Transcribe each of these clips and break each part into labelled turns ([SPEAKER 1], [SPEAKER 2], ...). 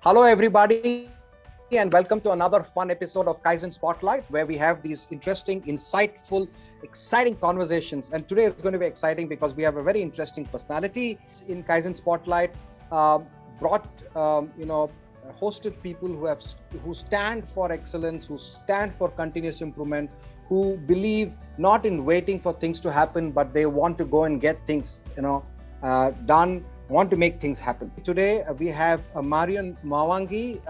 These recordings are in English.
[SPEAKER 1] Hello, everybody, and welcome to another fun episode of Kaizen Spotlight, where we have these interesting, insightful, exciting conversations. And today is going to be exciting because we have a very interesting personality in Kaizen Spotlight. Brought, hosted people who stand for excellence, who stand for continuous improvement, who believe not in waiting for things to happen, but they want to go and get things, done. Want to make things happen. Today we have Marion Mwangi.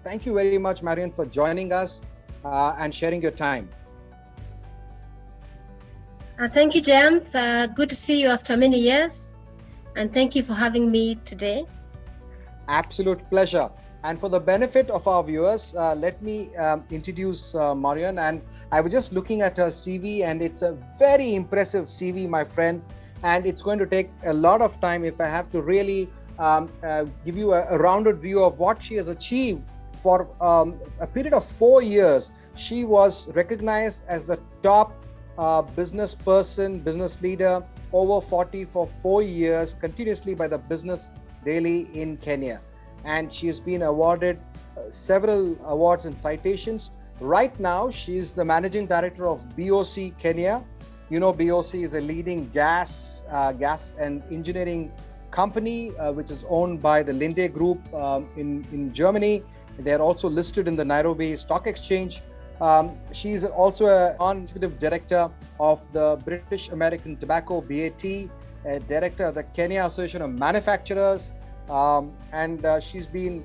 [SPEAKER 1] Thank you very much, Marion, for joining us and sharing your time.
[SPEAKER 2] Thank you, Jayanth. Good to see you after many years, and thank you for having me today.
[SPEAKER 1] Absolute pleasure. And for the benefit of our viewers, let me introduce Marion. And I was just looking at her CV, and it's a very impressive CV, my friends. And it's going to take a lot of time if I have to really give you a rounded view of what she has achieved. For a period of 4 years, she was recognized as the top business person, business leader over 40 for 4 years continuously by the Business Daily in Kenya. And she has been awarded several awards and citations. Right now, she's the managing director of BoC Kenya. You know, BoC is a leading gas and engineering company, which is owned by the Linde Group in Germany. They are also listed in the Nairobi Stock Exchange. She is also a non-executive director of the British American Tobacco, BAT, a director of the Kenya Association of Manufacturers, and she's been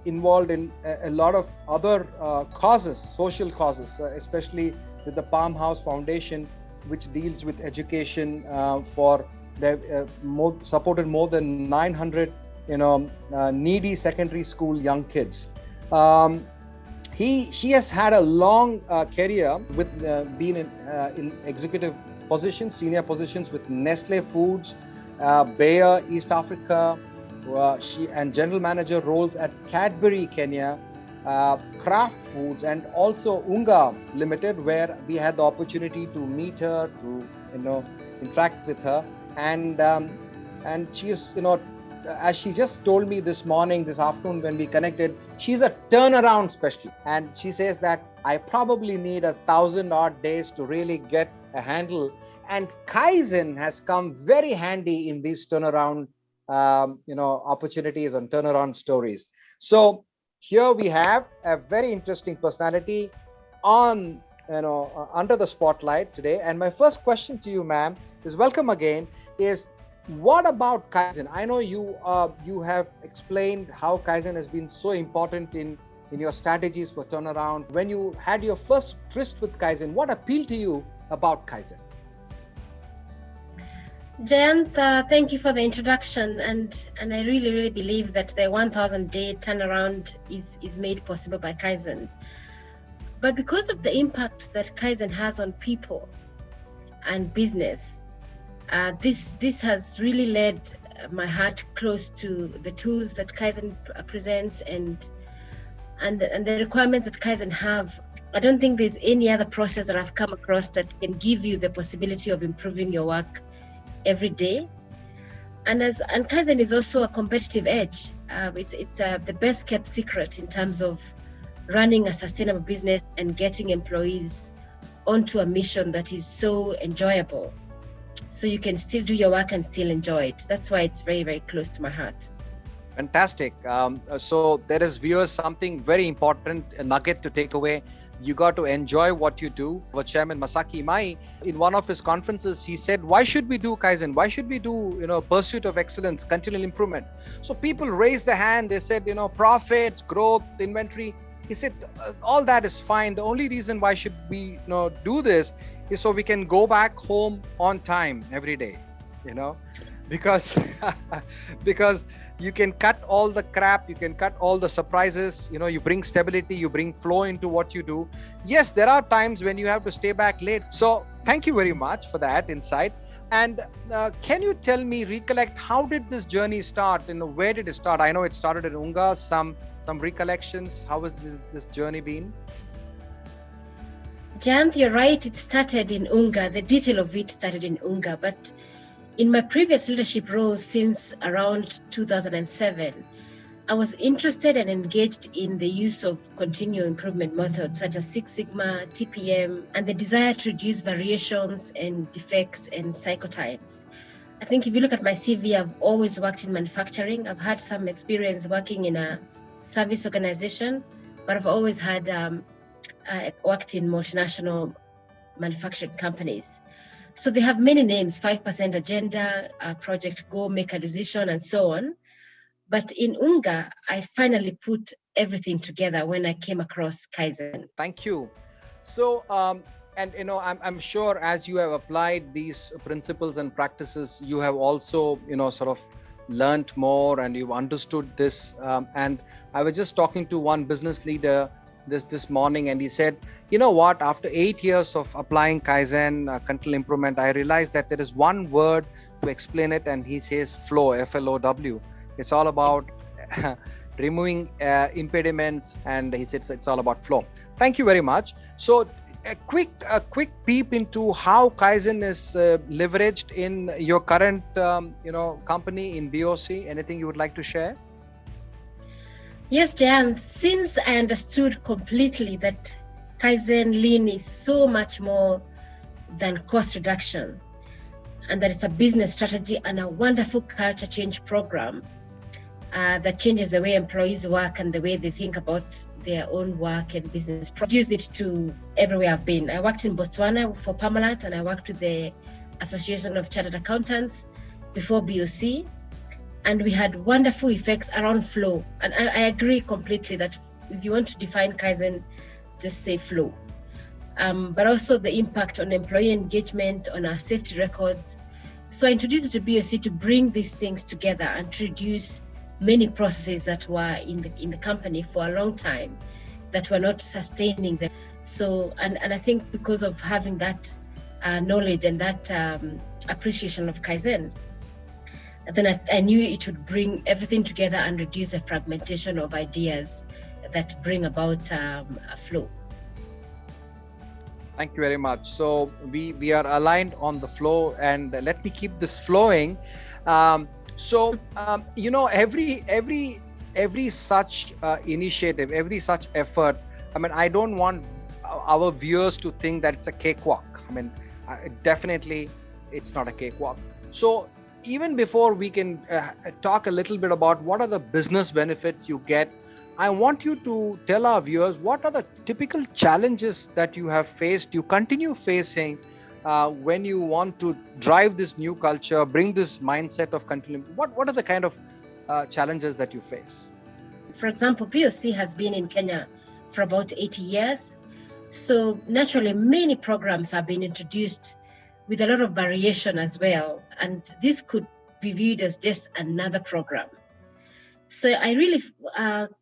[SPEAKER 1] involved in a lot of other causes, social causes, especially with the Palm House Foundation, which deals with education for supported more than 900 needy secondary school young kids. She has had a long career with being in executive positions, senior positions with Nestle Foods, Bayer East Africa, and general manager roles at Cadbury Kenya, Kraft Foods, and also Unga Limited, where we had the opportunity to meet her, to interact with her, and she is, as she just told me this afternoon when we connected, she's a turnaround specialist, and she says that I probably need 1,000 odd days to really get a handle, and Kaizen has come very handy in these turnaround opportunities and turnaround stories. So here we have a very interesting personality on, under the spotlight today. And my first question to you, ma'am, is welcome again, is what about Kaizen? I know you have explained how Kaizen has been so important in your strategies for turnaround. When you had your first tryst with Kaizen, what appealed to you about Kaizen?
[SPEAKER 2] Jayanth, thank you for the introduction, and I really believe that the 1,000-day turnaround is made possible by Kaizen. But because of the impact that Kaizen has on people and business, this has really led my heart close to the tools that Kaizen presents and the requirements that Kaizen have. I don't think there's any other process that I've come across that can give you the possibility of improving your work every day, and Kaizen is also a competitive edge. It's the best kept secret in terms of running a sustainable business and getting employees onto a mission that is so enjoyable, so you can still do your work and still enjoy it. That's why it's very, very close to my heart.
[SPEAKER 1] Fantastic. So there is, viewers, something very important, a nugget to take away. You got to enjoy what you do. Our chairman Masaki Imai, in one of his conferences, he said, why should we do Kaizen? Why should we do, pursuit of excellence, continual improvement? So people raised their hand. They said, profits, growth, inventory. He said, all that is fine. The only reason why should we, do this is so we can go back home on time every day, because you can cut all the crap, you can cut all the surprises, you bring stability, you bring flow into what you do. Yes, there are times when you have to stay back late. So thank you very much for that insight. And can you tell me, recollect, how did this journey start? Where did it start? I know it started in Unga, some recollections. How has this journey been?
[SPEAKER 2] Jayanth, you're right, it started in Unga. The detail of it started in Unga, but in my previous leadership roles since around 2007, I was interested and engaged in the use of continuous improvement methods such as Six Sigma, TPM, and the desire to reduce variations and defects and cycle times. I think if you look at my CV, I've always worked in manufacturing. I've had some experience working in a service organization, but I've always had worked in multinational manufacturing companies. So they have many names: 5% Agenda, Project Go, Make a Decision, and so on. But in Unga, I finally put everything together when I came across Kaizen.
[SPEAKER 1] Thank you. So, and I'm sure as you have applied these principles and practices, you have also, sort of learned more and you've understood this. And I was just talking to one business leader this morning, and he said, you know what, after 8 years of applying Kaizen, continual improvement, I realized that there is one word to explain it, and he says flow, FLOW. It's all about removing impediments, and he said it's all about flow. Thank you very much. So a quick peep into how Kaizen is leveraged in your current company in BoC. Anything you would like to share?
[SPEAKER 2] Yes, Jan, since I understood completely that Kaizen Lean is so much more than cost reduction, and that it's a business strategy and a wonderful culture change program that changes the way employees work and the way they think about their own work and business. Produce it to everywhere I've been. I worked in Botswana for Parmalat, and I worked with the Association of Chartered Accountants before BoC. And we had wonderful effects around flow. And I agree completely that if you want to define Kaizen, just say flow. But also the impact on employee engagement, on our safety records. So I introduced it to BoC to bring these things together and to reduce many processes that were in the company for a long time that were not sustaining them. So, and I think because of having that knowledge and that appreciation of Kaizen, then I knew it would bring everything together and reduce the fragmentation of ideas that bring about a flow.
[SPEAKER 1] Thank you very much. So we are aligned on the flow, and let me keep this flowing. Every such initiative, every such effort, I mean, I don't want our viewers to think that it's a cakewalk. I mean, definitely it's not a cakewalk. So even before we can talk a little bit about what are the business benefits you get, I want you to tell our viewers what are the typical challenges that you have faced, you continue facing when you want to drive this new culture, bring this mindset of continuing. What are the kind of challenges that you face?
[SPEAKER 2] For example, BoC has been in Kenya for about 80 years. So naturally, many programs have been introduced with a lot of variation as well. And this could be viewed as just another program. So I really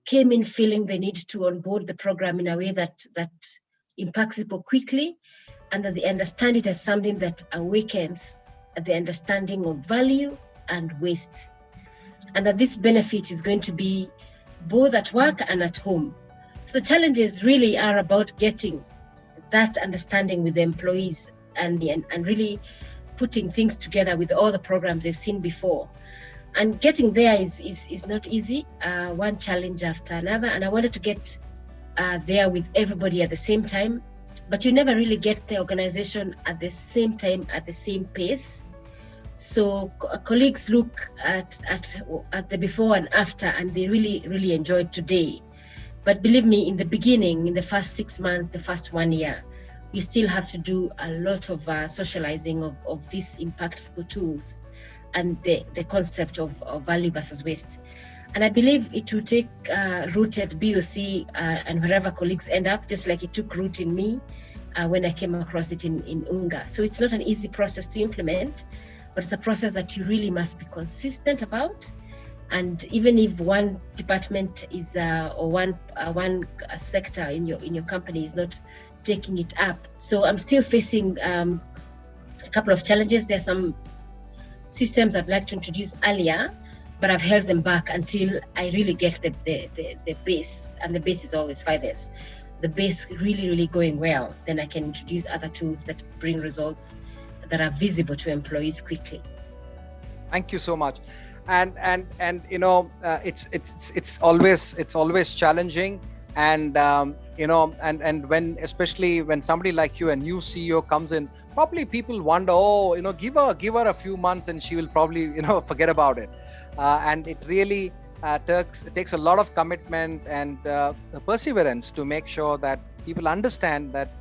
[SPEAKER 2] came in feeling the need to onboard the program in a way that impacts people quickly, and that they understand it as something that awakens the understanding of value and waste. And that this benefit is going to be both at work and at home. So the challenges really are about getting that understanding with the employees and really putting things together with all the programs they've seen before. And getting there is not easy, one challenge after another. And I wanted to get there with everybody at the same time, but you never really get the organization at the same time, at the same pace. So colleagues look at the before and after, and they really, really enjoyed today. But believe me, in the beginning, in the first 6 months, the first 1 year, you still have to do a lot of socializing of these impactful tools and the concept of value versus waste. And I believe it will take root at BoC and wherever colleagues end up, just like it took root in me when I came across it in Unga. So it's not an easy process to implement, but it's a process that you really must be consistent about. And even if one department is or one sector in your company is not taking it up, so I'm still facing a couple of challenges. There's some systems I'd like to introduce earlier, but I've held them back until I really get the base, and the base is always 5S. The base really going well, then I can introduce other tools that bring results that are visible to employees quickly.
[SPEAKER 1] Thank you so much. and it's always challenging, and and when, especially when somebody like you, a new CEO comes in, probably people wonder, oh, give her a few months and she will probably forget about it, and it really takes a lot of commitment and perseverance to make sure that people understand that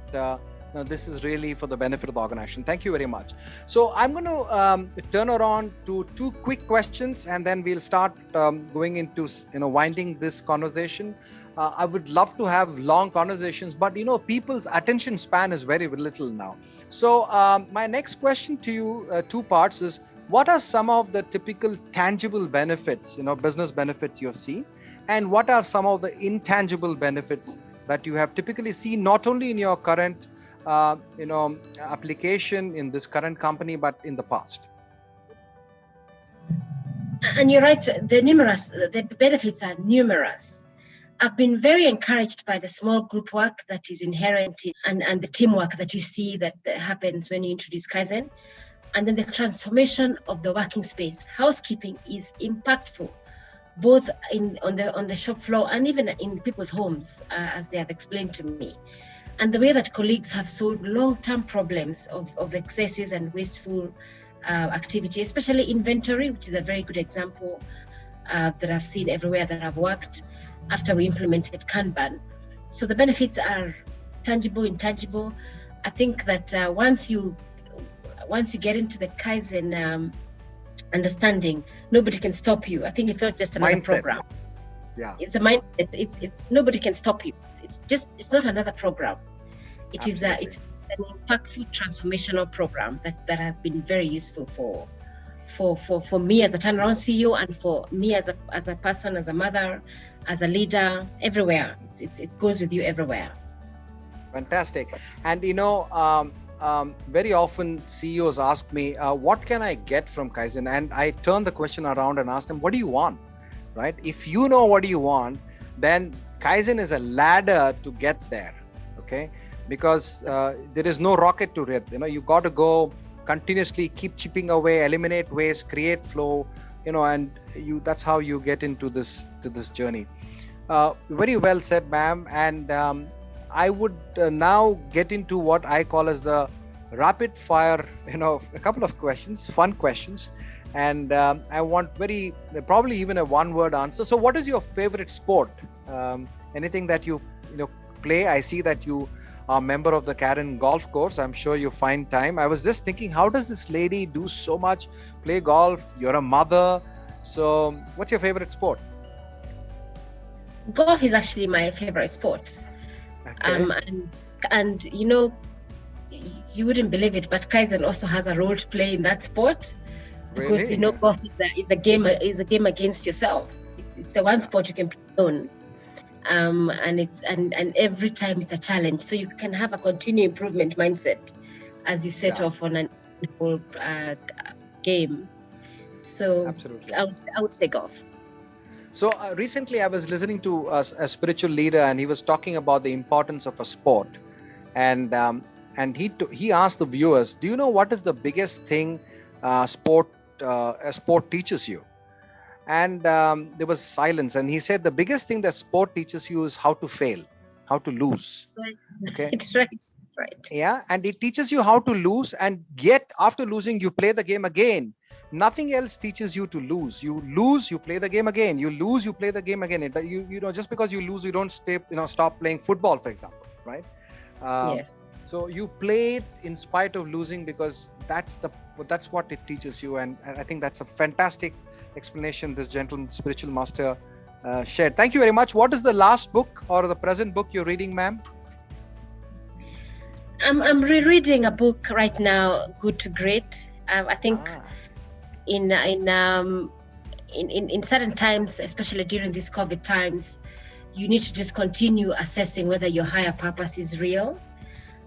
[SPEAKER 1] this is really for the benefit of the organization. Thank you very much. So I'm going to turn around to two quick questions, and then we'll start going into winding this conversation. I would love to have long conversations, but people's attention span is very little now. So my next question to you, two parts, is what are some of the typical tangible benefits, business benefits you've seen, and what are some of the intangible benefits that you have typically seen, not only in your current application in this current company, but in the past?
[SPEAKER 2] And you're right, the benefits are numerous. I've been very encouraged by the small group work that is inherent and the teamwork that you see that happens when you introduce Kaizen. And then the transformation of the working space. Housekeeping is impactful, both on the shop floor and even in people's homes, as they have explained to me. And the way that colleagues have solved long-term problems of excesses and wasteful activity, especially inventory, which is a very good example that I've seen everywhere that I've worked after we implemented Kanban. So the benefits are tangible, intangible. I think that once you get into the Kaizen understanding, nobody can stop you. I think it's not just another
[SPEAKER 1] mindset
[SPEAKER 2] program.
[SPEAKER 1] Yeah,
[SPEAKER 2] it's a mindset. It's nobody can stop you. It's not another program. It's an impactful transformational program that has been very useful for me as a turnaround CEO, and for me as a person, as a mother, as a leader, everywhere. It goes with you everywhere.
[SPEAKER 1] Fantastic. And very often CEOs ask me, what can I get from Kaizen? And I turn the question around and ask them, what do you want? Right? If you know what you want, then Kaizen is a ladder to get there. Okay? Because there is no rocket to it. You got to go continuously, keep chipping away, eliminate waste, create flow, and that's how you get into this journey. Very well said, ma'am. And I would now get into what I call as the rapid fire, a couple of questions, fun questions. And I want probably even a one-word answer. So what is your favorite sport? Anything that you play? I see that you are a member of the Karen golf course. I'm sure you find time. I was just thinking, how does this lady do so much? Play golf, you're a mother. So what's your favorite sport?
[SPEAKER 2] Golf is actually my favorite sport.
[SPEAKER 1] Okay.
[SPEAKER 2] And you wouldn't believe it, but Kaizen also has a role to play in that sport. Because
[SPEAKER 1] Really?
[SPEAKER 2] golf is a game against yourself. It's the one sport you can play alone. And every time it's a challenge, so you can have a continuous improvement mindset as you set off on an game. So
[SPEAKER 1] Absolutely.
[SPEAKER 2] I would say golf.
[SPEAKER 1] So recently I was listening to a spiritual leader, and he was talking about the importance of a sport, and he asked the viewers, do you know what is the biggest thing a sport teaches you? And there was silence, and he said the biggest thing that sport teaches you is how to fail, how to lose. Okay.
[SPEAKER 2] Right.
[SPEAKER 1] Yeah, and it teaches you how to lose, and yet after losing you play the game again. Nothing else teaches you to lose. You lose, you play the game again. You lose, you play the game again. Just because you lose, you don't stop playing football, for example, right?
[SPEAKER 2] Yes.
[SPEAKER 1] So you play it in spite of losing, because that's what it teaches you. And I think that's a fantastic explanation this gentleman, spiritual master, shared. Thank you very much. What is the last book or the present book you're reading, ma'am?
[SPEAKER 2] I'm rereading a book right now, Good to Great. I think in certain times, especially during these COVID times, you need to just continue assessing whether your higher purpose is real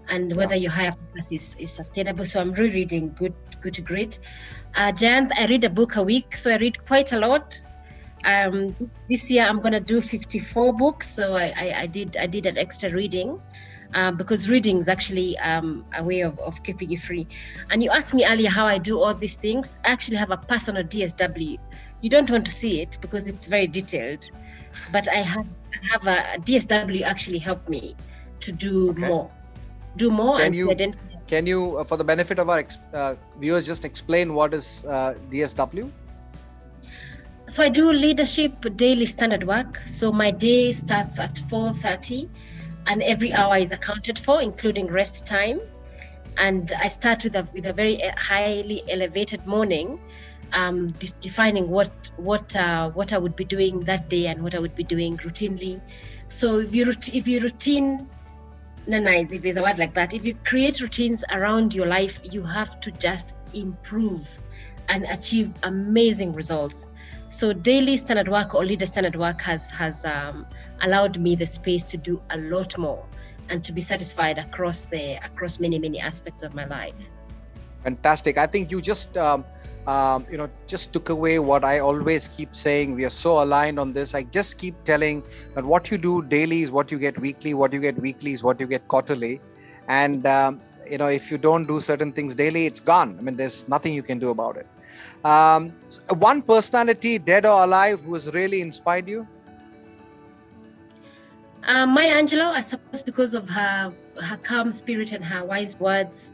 [SPEAKER 2] and whether your higher purpose is sustainable. So I'm rereading Good to Great. Jayant, I read a book a week, so I read quite a lot. This year I'm gonna do 54 books, so I did an extra reading. because reading is actually a way of keeping you free. And you asked me earlier how I do all these things. I actually have a personal DSW. You don't want to see it because it's very detailed, but I have a DSW actually helped me to do more.
[SPEAKER 1] Can you, for the benefit of our viewers, just explain what is DSW?
[SPEAKER 2] So I do leadership daily standard work. So my day starts at 4:30, and every hour is accounted for, including rest time. And I start with a very highly elevated morning, defining what I would be doing that day and what I would be doing routinely. So if you routine. If there's a word like that, if you create routines around your life, you have to just improve and achieve amazing results. So daily standard work or leader standard work has allowed me the space to do a lot more and to be satisfied across many aspects of my life.
[SPEAKER 1] Fantastic. I think you just just took away what I always keep saying. We are so aligned on this. I just keep telling that what you do daily is what you get weekly, what you get weekly is what you get quarterly. And, if you don't do certain things daily, it's gone. I mean, there's nothing you can do about it. One personality, dead or alive, who has really inspired you?
[SPEAKER 2] Maya Angelou, I suppose because of her calm spirit and her wise words.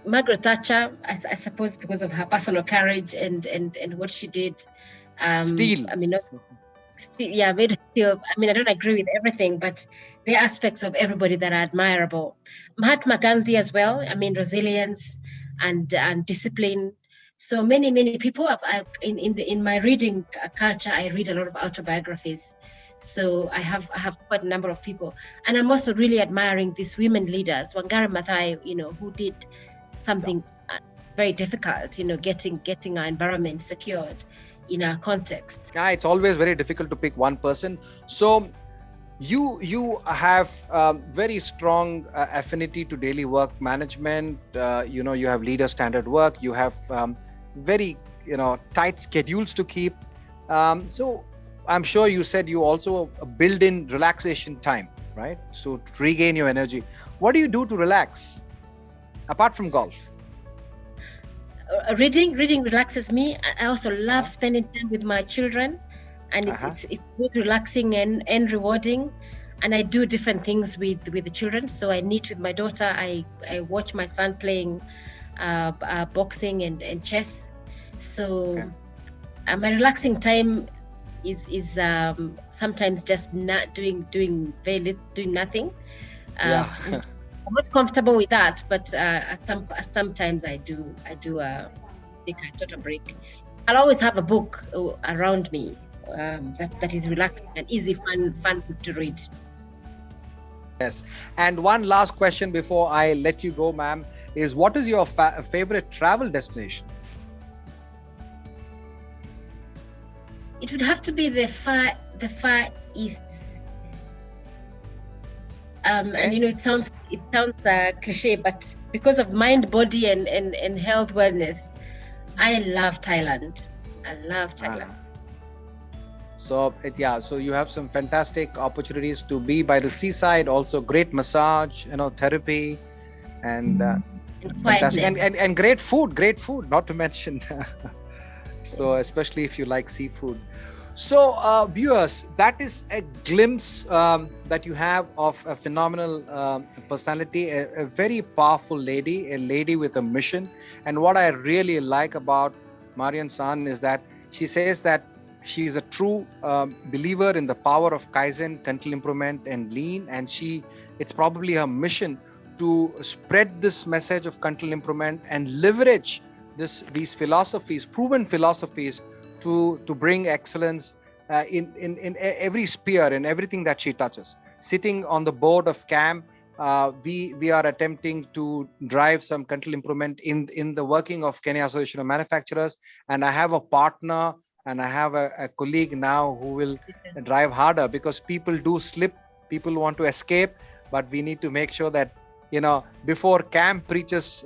[SPEAKER 2] Margaret Thatcher, I suppose because of her personal courage and what she did.
[SPEAKER 1] Steel.
[SPEAKER 2] I mean, made steel. I mean, I don't agree with everything, but there are aspects of everybody that are admirable. Mahatma Gandhi as well. I mean, resilience and discipline. So many people. In my reading culture, I read a lot of autobiographies. So I have quite a number of people, and I'm also really admiring these women leaders. Wangari Maathai, who did something very difficult, getting our environment secured in our context.
[SPEAKER 1] It's always very difficult to pick one person. So you have very strong affinity to daily work management. You have leader standard work. You have very tight schedules to keep. So I'm sure you said you also build in relaxation time, right? So to regain your energy. What do you do to relax apart from golf?
[SPEAKER 2] Reading relaxes me. I also love spending time with my children, and it's both relaxing and rewarding. And I do different things with the children. So I knit with my daughter. I watch my son playing boxing and chess. So my relaxing time is sometimes just not doing nothing. I'm not comfortable with that, but sometimes I do take a total break. I'll always have a book around me that is relaxing and easy, fun to read.
[SPEAKER 1] Yes. And one last question before I let you go, ma'am, is what is your favorite travel destination?
[SPEAKER 2] It would have to be the far east. And it sounds cliche, but because of mind, body, and health wellness, I love Thailand. I love Thailand.
[SPEAKER 1] So you have some fantastic opportunities to be by the seaside. Also, great massage, therapy, and fantastic, and great food. Not to mention. So especially if you like seafood. So viewers, that is a glimpse that you have of a phenomenal personality, a very powerful lady, a lady with a mission. And what I really like about Marion San is that she says that she is a true believer in the power of Kaizen, continual improvement, and lean. And it's probably her mission to spread this message of continual improvement and leverage these philosophies, proven philosophies, to bring excellence in every sphere, in everything that she touches. Sitting on the board of CAM, we are attempting to drive some continual improvement in the working of Kenya Association of Manufacturers. And I have a partner and I have a colleague now who will drive harder, because people do slip, people want to escape, but we need to make sure that before CAM preaches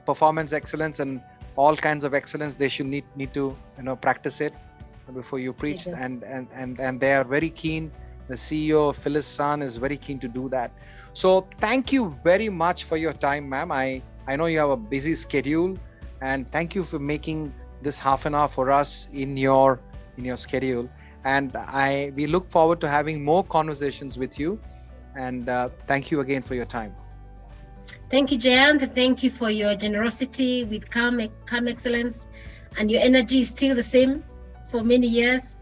[SPEAKER 1] performance excellence and all kinds of excellence, they should need to practice it before you preach. And they are very keen the CEO of Phyllis San, is very keen to do that. So thank you very much for your time, ma'am. I know you have a busy schedule, and thank you for making this half an hour for us in your schedule. And we look forward to having more conversations with you. And thank you again for your time.
[SPEAKER 2] Thank you, Jayant. Thank you for your generosity with calm excellence, and your energy is still the same for many years.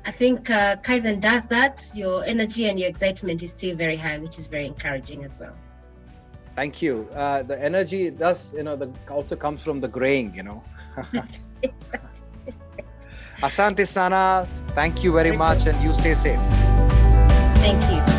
[SPEAKER 2] I think Kaizen does that. Your energy and your excitement is still very high, which is very encouraging as well.
[SPEAKER 1] Thank you. The energy does, also comes from the graying, Asante sana. Thank you very much, and you stay safe.
[SPEAKER 2] Thank you.